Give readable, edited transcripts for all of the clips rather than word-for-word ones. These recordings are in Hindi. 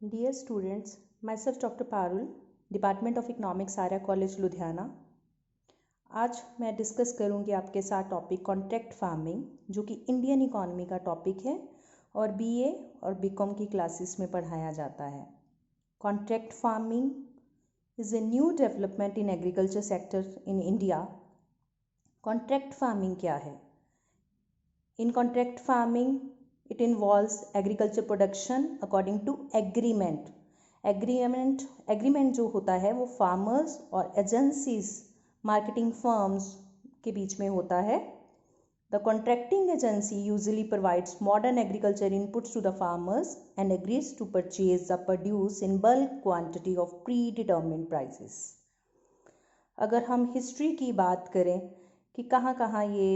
Dear students, myself Dr. Parul, department of economics Arya college Ludhiana. आज मैं डिस्कस करूंगी आपके साथ टॉपिक कॉन्ट्रैक्ट फार्मिंग, जो कि इंडियन इकोनॉमी का टॉपिक है और बीए और बीकॉम की क्लासेस में पढ़ाया जाता है। Contract farming is a new development in agriculture sector in India. Contract farming क्या है? इन contract farming it involves agriculture production according to agreement जो होता है वो फार्मर्स और एजेंसीज मार्केटिंग फर्म्स के बीच में होता है। The contracting agency usually provides modern agriculture inputs to the farmers and agrees to purchase the produce in bulk quantity of predetermined prices. अगर हम हिस्ट्री की बात करें कि कहाँ ये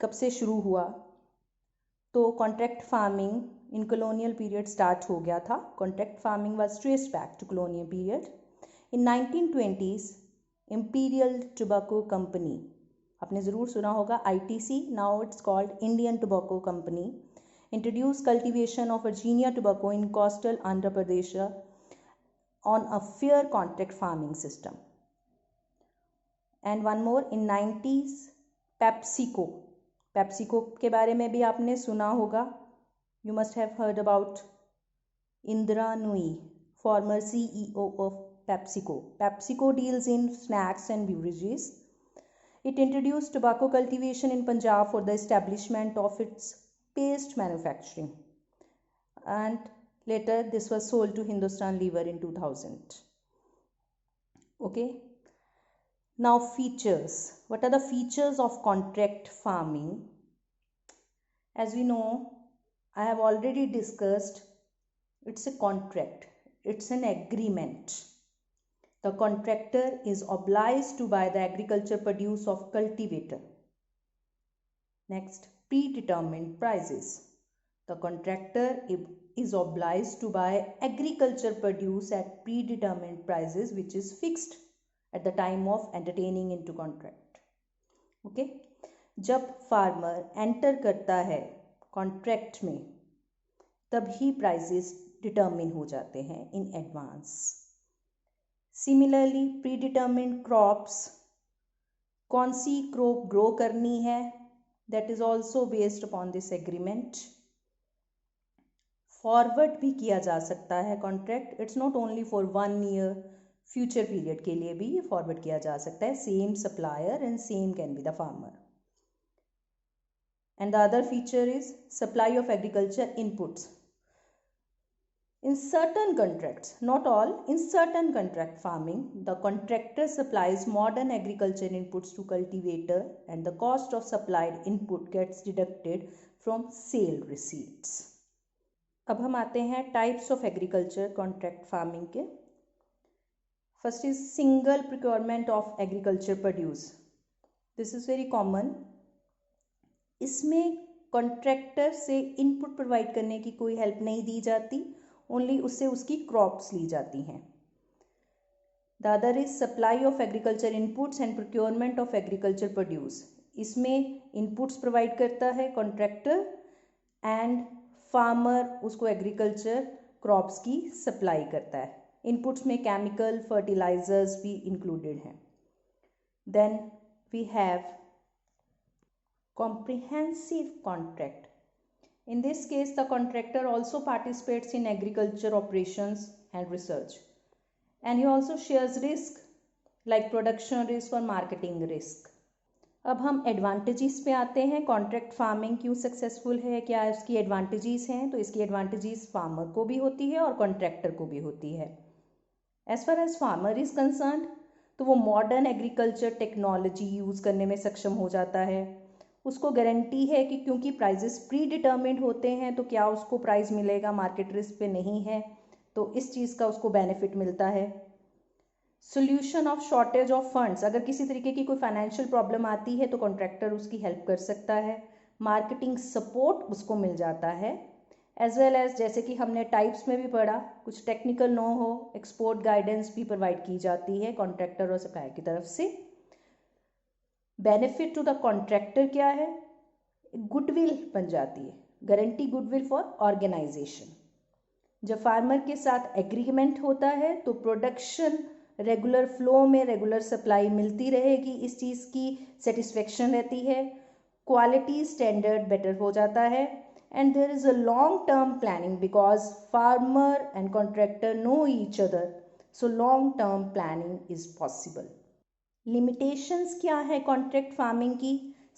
कब से शुरू हुआ, तो contract farming in colonial period start हो गया था। Contract farming was traced back to colonial period. In 1920s imperial tobacco company, आपने ज़रूर सुना होगा ITC, now it's called Indian tobacco company, introduce cultivation of Virginia tobacco in coastal Andhra Pradesh on a fair contract farming system. And one more, in 90s PepsiCo के बारे में भी आपने सुना होगा। You must have heard about Indira Nooyi, farmer CEO of PepsiCo deals in snacks and beverages. It introduced tobacco cultivation in Punjab for the establishment of its paste manufacturing, and later this was sold to Hindustan Lever in 2000. Okay. Now features. What are the features of contract farming? As we know, I have already discussed, it's a contract, it's an agreement. The contractor is obliged to buy the agriculture produce of cultivator. Next, predetermined prices. The contractor is obliged to buy agriculture produce at predetermined prices, which is fixed at the time of entertaining into contract. Okay. जब फार्मर एंटर करता है कॉन्ट्रैक्ट में, तभी प्राइसेस डिटर्मिन हो जाते हैं in advance. Similarly pre determined crops, कौन सी क्रॉप ग्रो करनी है, that is also based upon this agreement. Forward भी किया जा सकता है contract, it's not only for 1 year, future period के लिए भी ये फॉरवर्ड किया जा सकता है। Same supplier and same can be the farmer. And the other feature is supply of agriculture inputs. In certain contracts, not all, in certain contract farming, the contractor supplies modern agriculture inputs to cultivator and the cost of supplied input gets deducted from sale receipts. अब हम आते हैं types of agriculture contract farming के. First is single procurement of agriculture produce. This is very common. इसमें कॉन्ट्रैक्टर से इनपुट प्रोवाइड करने की कोई हेल्प नहीं दी जाती, ओनली उससे उसकी क्रॉप्स ली जाती हैं. The other is supply of agriculture inputs and procurement of agriculture produce. इसमें इनपुट्स प्रोवाइड करता है कॉन्ट्रैक्टर एंड फार्मर उसको एग्रीकल्चर क्रॉप्स की सप्लाई करता है. इनपुट्स में केमिकल फर्टिलाइजर्स भी इंक्लूडेड हैं. Then we have comprehensive contract. In this case, the contractor also participates in agriculture operations and research, and he also shares risk like production risk or marketing risk. अब हम एडवांटेजेस पे आते हैं. कॉन्ट्रैक्ट फार्मिंग क्यों सक्सेसफुल है, क्या इसकी एडवांटेजेस हैं? तो इसकी एडवांटेजेस फार्मर को भी होती है और कॉन्ट्रैक्टर को भी होती है. As far as farmer is concerned, तो वो मॉडर्न एग्रीकल्चर टेक्नोलॉजी यूज़ करने में सक्षम हो जाता है. उसको गारंटी है कि क्योंकि प्राइजेस प्री डिटर्मिन्ड होते हैं, तो क्या उसको प्राइस मिलेगा, मार्केट रिस्क पे नहीं है, तो इस चीज़ का उसको बेनिफिट मिलता है. Solution of shortage of funds, अगर किसी तरीके की कोई फाइनेंशियल प्रॉब्लम आती है तो कॉन्ट्रैक्टर उसकी हेल्प कर सकता है. मार्केटिंग सपोर्ट उसको मिल जाता है. एज वेल एज, जैसे कि हमने टाइप्स में भी पढ़ा, कुछ टेक्निकल नो हो, एक्सपोर्ट गाइडेंस भी प्रोवाइड की जाती है कॉन्ट्रैक्टर और सप्लायर की तरफ से. बेनिफिट टू द कॉन्ट्रैक्टर क्या है? गुडविल बन जाती है, गारंटी गुडविल फॉर ऑर्गेनाइजेशन. जब फार्मर के साथ एग्रीमेंट होता है तो प्रोडक्शन रेगुलर फ्लो में रेगुलर सप्लाई मिलती रहेगी, इस चीज़ की सेटिस्फेक्शन रहती है, क्वालिटी स्टैंडर्ड बेटर हो जाता है, and there is a long term planning because farmer and contractor know each other, so long term planning is possible. limitations क्या है कॉन्ट्रैक्ट फार्मिंग की?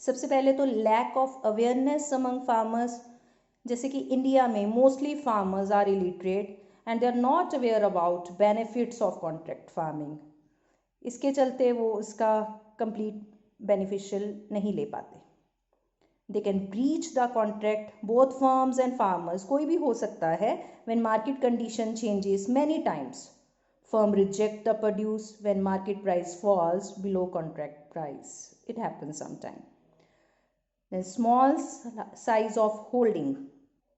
सबसे पहले तो lack of awareness among farmers, जैसे कि इंडिया में mostly farmers are illiterate and they are not aware about benefits of contract farming, इसके चलते वो इसका कंप्लीट बेनिफिशियल नहीं ले पाते। They can breach the contract, both farms and farmers, कोई भी हो सकता है, when market condition changes many times. Firm reject the produce when market price falls below contract price. It happens sometime. Then small size of holding.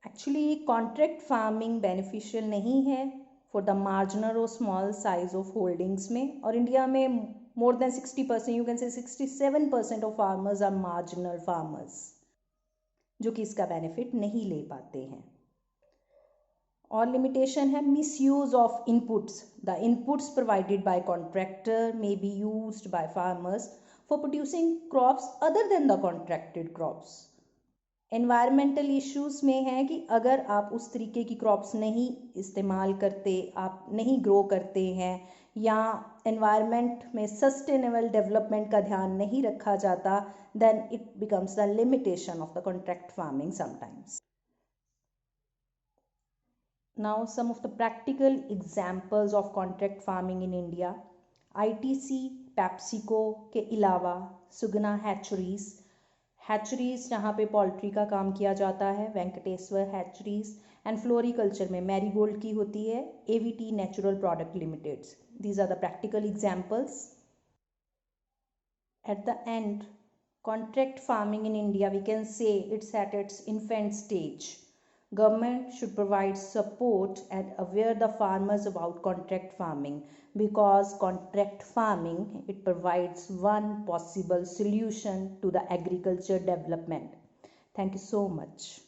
Actually contract farming beneficial नहीं है for the marginal or small size of holdings में, और इंडिया में more than 60%, you can say 67% of farmers are marginal farmers, जो कि इसका बेनिफिट नहीं ले पाते हैं। और लिमिटेशन है misuse of inputs. The inputs provided by contractor may be used by farmers for producing crops other than the contracted crops. Environmental issues में है कि अगर आप उस तरीके की क्रॉप्स नहीं इस्तेमाल करते, आप नहीं ग्रो करते हैं, या एनवायरनमेंट में सस्टेनेबल डेवलपमेंट का ध्यान नहीं रखा जाता, then it becomes the limitation of the contract farming sometimes. Now some of the practical examples of contract farming in India. ITC, PepsiCo के अलावा सुगना हैचरीज जहाँ पे पोल्ट्री का काम किया जाता है, वेंकटेश्वर हैचरीज, एंड फ्लोरिकल्चर में मैरीगोल्ड की होती है, AVT natural product limited. These are the practical examples. At the end, contract farming in India, we can say it's at its infant stage. Government should provide support and aware the farmers about contract farming, because contract farming, it provides one possible solution to the agriculture development. Thank you so much.